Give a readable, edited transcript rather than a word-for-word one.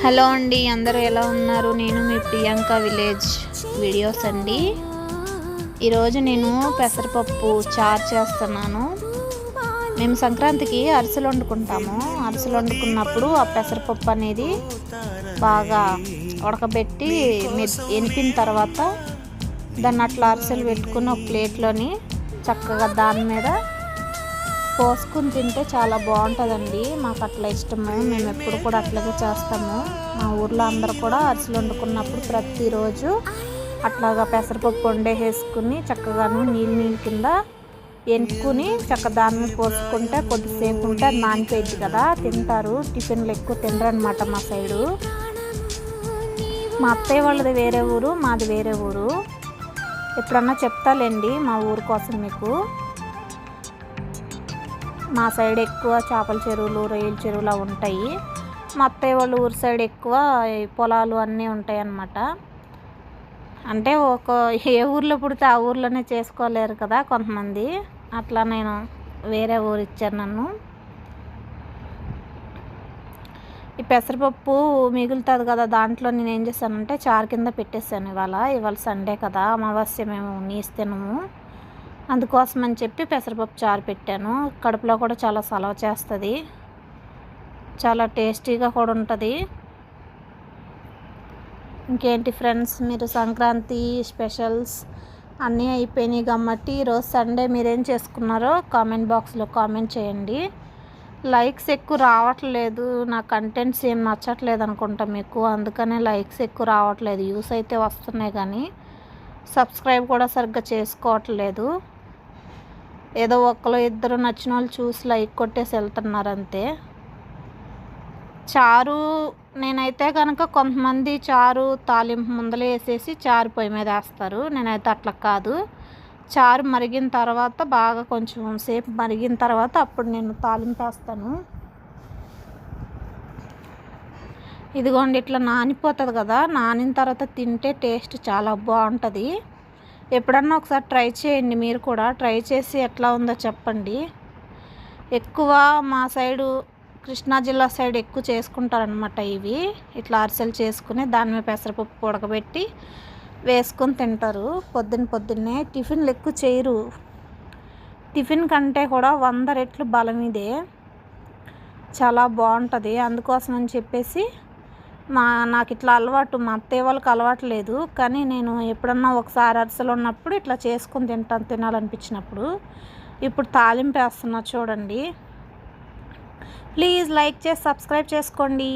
Hello అండి, అందరూ ఎలా ఉన్నారు? నేను మీ ప్రియాంక విలేజ్ వీడియోస్ అండి. ఈరోజు నేను పెసరపప్పు చారు చేస్తున్నాను. మేము సంక్రాంతికి అరిసెలు వండుకుంటాము. అరిసెలు వండుకున్నప్పుడు ఆ పెసరపప్పు అనేది బాగా ఉడకబెట్టి ఎనిపిన తర్వాత దాన్ని అట్లా అరిసెలు పెట్టుకుని ఒక ప్లేట్లోని చక్కగా దాని మీద పోసుకుని తింటే చాలా బాగుంటుందండి. మాకు అట్లా ఇష్టము. మేము ఎప్పుడు కూడా అట్లాగే చేస్తాము. మా ఊర్లో అందరూ కూడా అరిసెలు వండుకున్నప్పుడు ప్రతిరోజు అట్లాగా పెసరపప్పు వండేసుకుని చక్కగాను నీళ్ళు కింద ఎనుకుని దాని మీద పోసుకుంటే కొద్దిసేపు ఉంటే అది నానిపోయింది కదా, తింటారు. టిఫిన్లు ఎక్కువ తినరు అనమాట మా సైడు. మా అత్తయ్య వాళ్ళది వేరే ఊరు, మాది వేరే ఊరు. ఎప్పుడన్నా చెప్తాలేండి మా ఊరు కోసం మీకు. మా సైడ్ ఎక్కువ చేపల చెరువులు, రొయ్యల చెరువులు ఉంటాయి. మా అత్తయ్య వాళ్ళ ఊరు సైడ్ ఎక్కువ పొలాలు అన్నీ ఉంటాయి అన్నమాట. అంటే ఏ ఊర్లో పుడితే ఆ ఊర్లోనే చేసుకోలేరు కదా కొంతమంది. అట్లా నేను వేరే ఊరు ఇచ్చాను నన్ను. ఈ పెసరపప్పు మిగులుతుంది కదా, దాంట్లో నేను ఏం చేశానంటే చారు కింద పెట్టేసాను. ఇవాళ సండే కదా, అమావాస్య, మేము నీసు తినము. అందుకోసం అని చెప్పి పెసరపప్పు చారు పెట్టాను. కడుపులో కూడా చాలా సలవ చేస్తుంది, చాలా టేస్టీగా కూడా ఉంటుంది. ఇంకేంటి ఫ్రెండ్స్, మీరు సంక్రాంతి స్పెషల్స్ అన్నీ అయిపోయినాయి కాబట్టి ఈరోజు సండే మీరేం చేసుకున్నారో కామెంట్ బాక్స్లో కామెంట్ చేయండి. లైక్స్ ఎక్కువ రావట్లేదు, నా కంటెంట్స్ ఏం నచ్చట్లేదు అనుకుంటా మీకు, అందుకనే లైక్స్ ఎక్కువ రావట్లేదు. వ్యూస్ అయితే వస్తున్నాయి కానీ సబ్స్క్రైబ్ కూడా సరిగ్గా చేసుకోవట్లేదు. ఏదో ఒక్కరు ఇద్దరు నచ్చిన వాళ్ళు చూసి లైక్ కొట్టేసి వెళ్తున్నారు అంతే. చారు నేనైతే కనుక కొంతమంది చారు తాలింపు ముందలే వేసేసి చారు పొయ్యి మీద వేస్తారు. నేనైతే అట్లా కాదు. చారు మరిగిన తర్వాత బాగా కొంచెం సేపు మరిగిన తర్వాత అప్పుడు నేను తాలింపు వేస్తాను. ఇదిగోండి, ఇట్లా నానిపోతుంది కదా, నానిన తర్వాత తింటే టేస్ట్ చాలా బాగుంటుంది. ఎప్పుడన్నా ఒకసారి ట్రై చేయండి. మీరు కూడా ట్రై చేసి ఎట్లా ఉందో చెప్పండి. ఎక్కువ మా సైడు కృష్ణా జిల్లా సైడ్ ఎక్కువ చేసుకుంటారనమాట ఇవి. ఇట్లా అరిసెలు చేసుకుని దాని మీద పెసరపప్పు ఉడకబెట్టి వేసుకొని తింటారు. పొద్దున్నే టిఫిన్లు ఎక్కువ చేయరు. టిఫిన్ కంటే కూడా 100 రెట్లు బలం ఇదే, చాలా బాగుంటుంది. అందుకోసం అని చెప్పేసి నాకు ఇట్లా అలవాటు. మా అత్తయ్య వాళ్ళకి అలవాటు లేదు, కానీ నేను ఎప్పుడన్నా ఒకసారి అరిసెలు ఉన్నప్పుడు ఇట్లా చేసుకుని తినాలనిపించినప్పుడు ఇప్పుడు తాలింపు వేస్తున్నా చూడండి. ప్లీజ్ లైక్ చేసి సబ్స్క్రైబ్ చేసుకోండి.